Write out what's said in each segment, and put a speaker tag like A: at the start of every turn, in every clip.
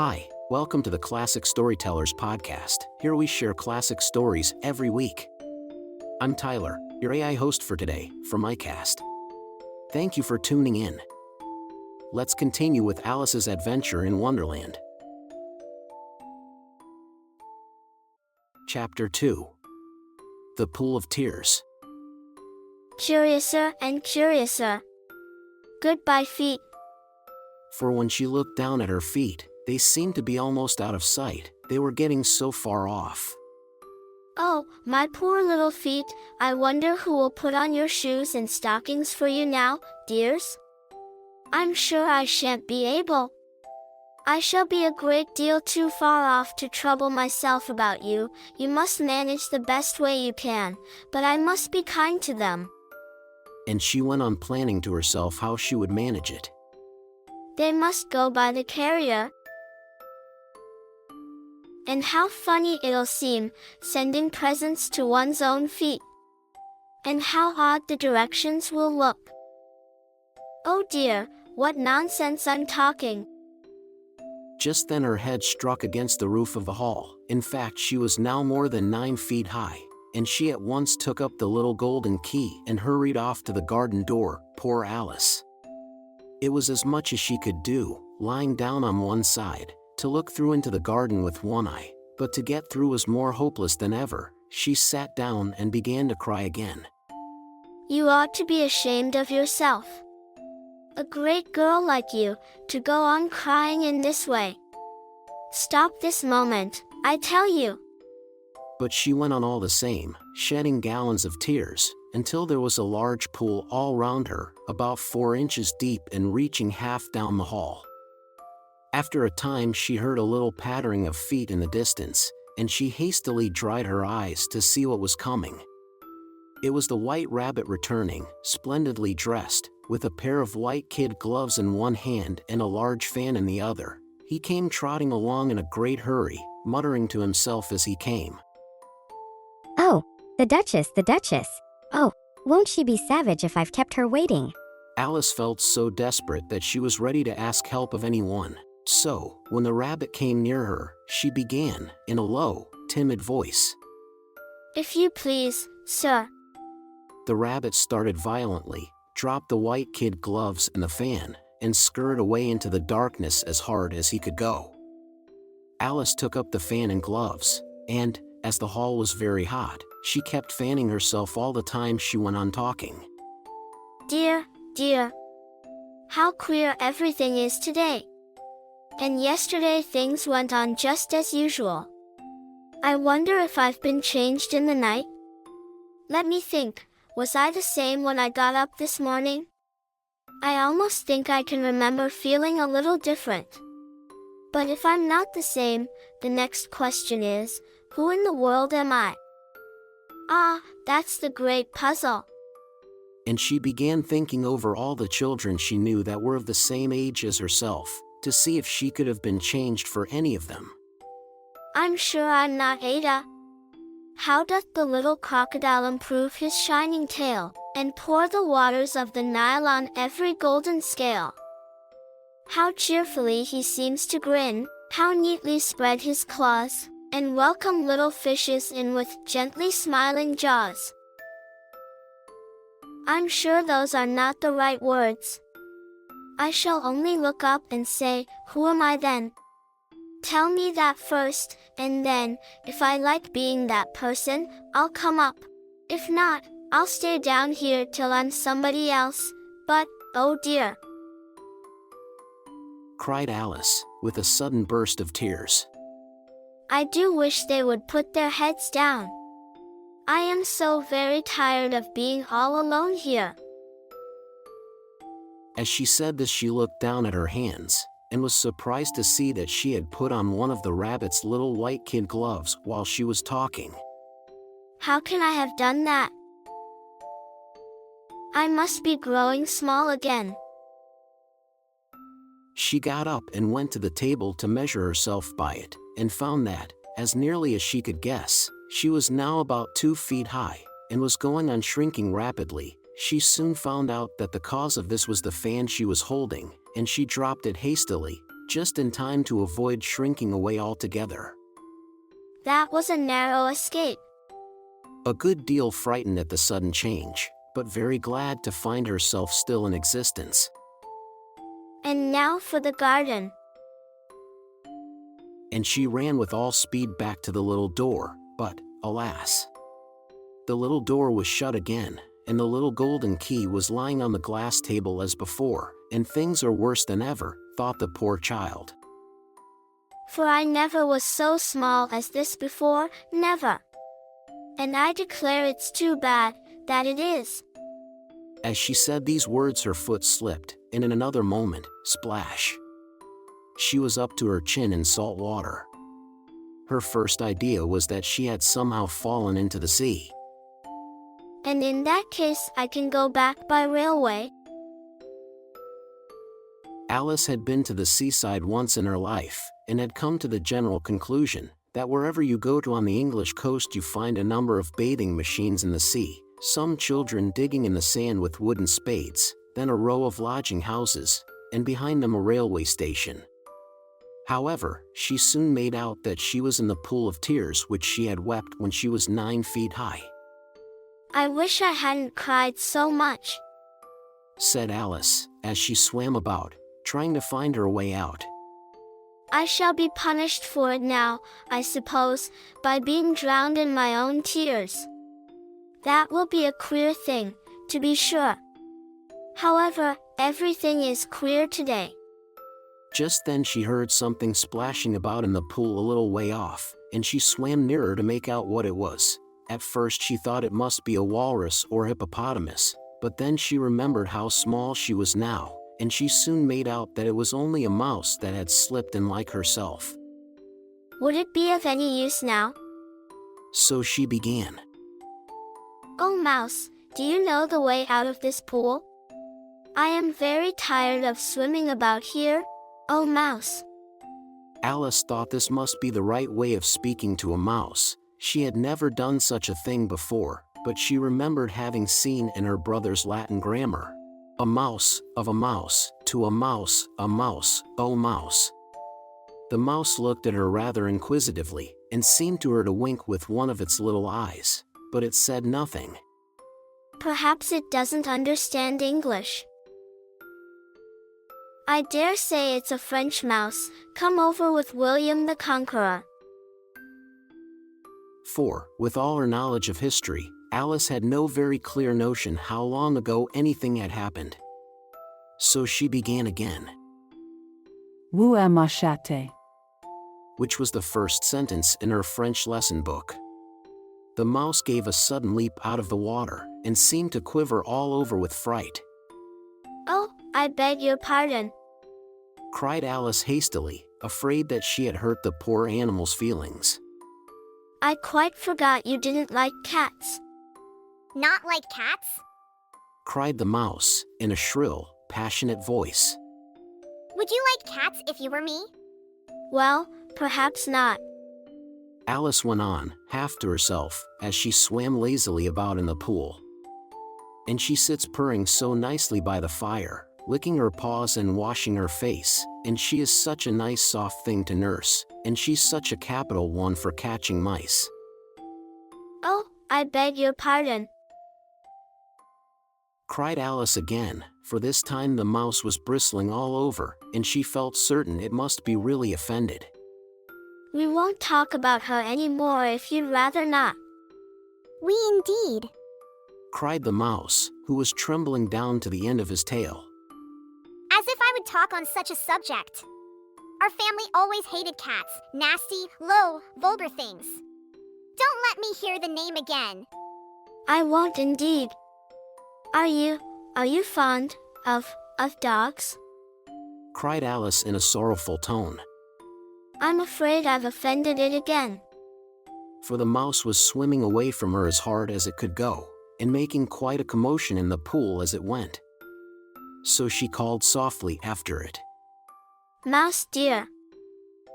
A: Hi, welcome to the Classic Storytellers podcast. Here we share classic stories every week. I'm Tyler, your AI host for today, from Aicast. Thank you for tuning in. Let's continue with Alice's adventure in Wonderland. Chapter 2. The Pool of Tears.
B: Curiouser and curiouser. Goodbye, feet.
A: For when she looked down at her feet, they seemed to be almost out of sight. They were getting so far off.
B: Oh, my poor little feet, I wonder who will put on your shoes and stockings for you now, dears? I'm sure I shan't be able. I shall be a great deal too far off to trouble myself about you. You must manage the best way you can, but I must be kind to them.
A: And she went on planning to herself how she would manage it.
B: They must go by the carrier. And how funny it'll seem, sending presents to one's own feet. And how odd the directions will look. Oh dear, what nonsense I'm talking.
A: Just then her head struck against the roof of the hall. In fact, she was now more than 9 feet high, and she at once took up the little golden key and hurried off to the garden door. Poor Alice. It was as much as she could do, lying down on one side, to look through into the garden with one eye, but to get through was more hopeless than ever. She sat down and began to cry again.
B: You ought to be ashamed of yourself. A great girl like you, to go on crying in this way. Stop this moment, I tell you.
A: But she went on all the same, shedding gallons of tears, until there was a large pool all round her, about 4 inches deep and reaching half down the hall. After a time she heard a little pattering of feet in the distance, and she hastily dried her eyes to see what was coming. It was the White Rabbit returning, splendidly dressed, with a pair of white kid gloves in one hand and a large fan in the other. He came trotting along in a great hurry, muttering to himself as he came.
C: Oh, the Duchess. Oh, won't she be savage if I've kept her waiting?
A: Alice felt so desperate that she was ready to ask help of anyone. So, when the rabbit came near her, she began, in a low, timid voice.
B: If you please, sir.
A: The rabbit started violently, dropped the white kid gloves and the fan, and scurried away into the darkness as hard as he could go. Alice took up the fan and gloves, and, as the hall was very hot, she kept fanning herself all the time she went on talking.
B: Dear, how queer everything is today. And yesterday things went on just as usual. I wonder if I've been changed in the night? Let me think, was I the same when I got up this morning? I almost think I can remember feeling a little different. But if I'm not the same, the next question is, who in the world am I? Ah, that's the great puzzle.
A: And she began thinking over all the children she knew that were of the same age as herself, to see if she could have been changed for any of them.
B: I'm sure I'm not Ada. How doth the little crocodile improve his shining tail, and pour the waters of the Nile on every golden scale? How cheerfully he seems to grin, how neatly spread his claws, and welcome little fishes in with gently smiling jaws. I'm sure those are not the right words. I shall only look up and say, who am I then? Tell me that first, and then, if I like being that person, I'll come up. If not, I'll stay down here till I'm somebody else, but, oh dear!
A: Cried Alice, with a sudden burst of tears.
B: I do wish they would put their heads down. I am so very tired of being all alone here.
A: As she said this, she looked down at her hands, and was surprised to see that she had put on one of the rabbit's little white kid gloves while she was talking.
B: How can I have done that? I must be growing small again.
A: She got up and went to the table to measure herself by it, and found that, as nearly as she could guess, she was now about 2 feet high, and was going on shrinking rapidly. She soon found out that the cause of this was the fan she was holding, and she dropped it hastily, just in time to avoid shrinking away altogether.
B: That was a narrow escape.
A: A good deal frightened at the sudden change, but very glad to find herself still in existence.
B: And now for the garden.
A: And she ran with all speed back to the little door, but, alas, the little door was shut again, and the little golden key was lying on the glass table as before, and things are worse than ever, thought the poor child.
B: For I never was so small as this before, never. And I declare it's too bad, that it is.
A: As she said these words her foot slipped, and in another moment, splash! She was up to her chin in salt water. Her first idea was that she had somehow fallen into the sea.
B: And in that case I can go back by railway.
A: Alice had been to the seaside once in her life, and had come to the general conclusion that wherever you go to on the English coast you find a number of bathing machines in the sea, some children digging in the sand with wooden spades, then a row of lodging houses, and behind them a railway station. However, she soon made out that she was in the pool of tears which she had wept when she was 9 feet high.
B: I wish I hadn't cried so much,
A: said Alice, as she swam about, trying to find her way out.
B: I shall be punished for it now, I suppose, by being drowned in my own tears. That will be a queer thing, to be sure. However, everything is queer today.
A: Just then she heard something splashing about in the pool a little way off, and she swam nearer to make out what it was. At first she thought it must be a walrus or hippopotamus, but then she remembered how small she was now, and she soon made out that it was only a mouse that had slipped in like herself.
B: Would it be of any use now?
A: So she began.
B: Oh mouse, do you know the way out of this pool? I am very tired of swimming about here. Oh mouse.
A: Alice thought this must be the right way of speaking to a mouse. She had never done such a thing before, but she remembered having seen in her brother's Latin grammar, a mouse, of a mouse, to a mouse, oh mouse. The mouse looked at her rather inquisitively, and seemed to her to wink with one of its little eyes, but it said nothing.
B: Perhaps it doesn't understand English. I dare say it's a French mouse, come over with William the Conqueror.
A: For, with all her knowledge of history, Alice had no very clear notion how long ago anything had happened. So she began again.
D: Où est ma chatte?
A: Which was the first sentence in her French lesson book. The mouse gave a sudden leap out of the water, and seemed to quiver all over with fright.
B: Oh, I beg your pardon,
A: cried Alice hastily, afraid that she had hurt the poor animal's feelings.
B: I quite forgot you didn't like cats.
E: Not like cats?
A: cried the mouse, in a shrill, passionate voice.
E: Would you like cats if you were me?
B: Well, perhaps not.
A: Alice went on, half to herself, as she swam lazily about in the pool. And she sits purring so nicely by the fire, licking her paws and washing her face, and she is such a nice soft thing to nurse, and she's such a capital one for catching mice.
B: Oh, I beg your pardon,
A: cried Alice again, for this time the mouse was bristling all over, and she felt certain it must be really offended.
B: We won't talk about her any more if you'd rather not.
E: We indeed,
A: cried the mouse, who was trembling down to the end of his tail.
E: As if I would talk on such a subject. Our family always hated cats, nasty, low, vulgar things. Don't let me hear the name again.
B: I won't indeed. Are you fond of dogs?
A: cried Alice in a sorrowful tone.
B: I'm afraid I've offended it again.
A: For the mouse was swimming away from her as hard as it could go, and making quite a commotion in the pool as it went. So she called softly after it.
B: Mouse dear,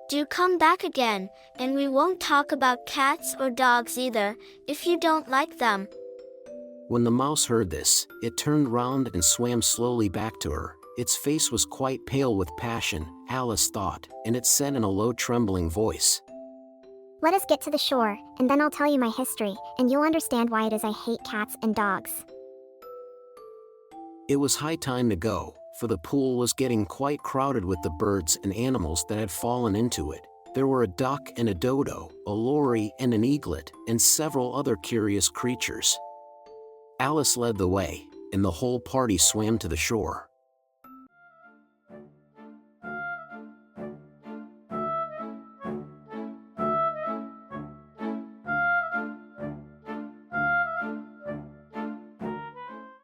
B: do come back again, and we won't talk about cats or dogs either, if you don't like them.
A: When the mouse heard this, it turned round and swam slowly back to her, Its face was quite pale with passion, Alice thought, and it said in a low trembling voice,
E: Let us get to the shore, and then I'll tell you my history, and you'll understand why it is I hate cats and dogs.
A: It was high time to go, for the pool was getting quite crowded with the birds and animals that had fallen into it. There were a duck and a dodo, a lory and an eaglet, and several other curious creatures. Alice led the way, and the whole party swam to the shore.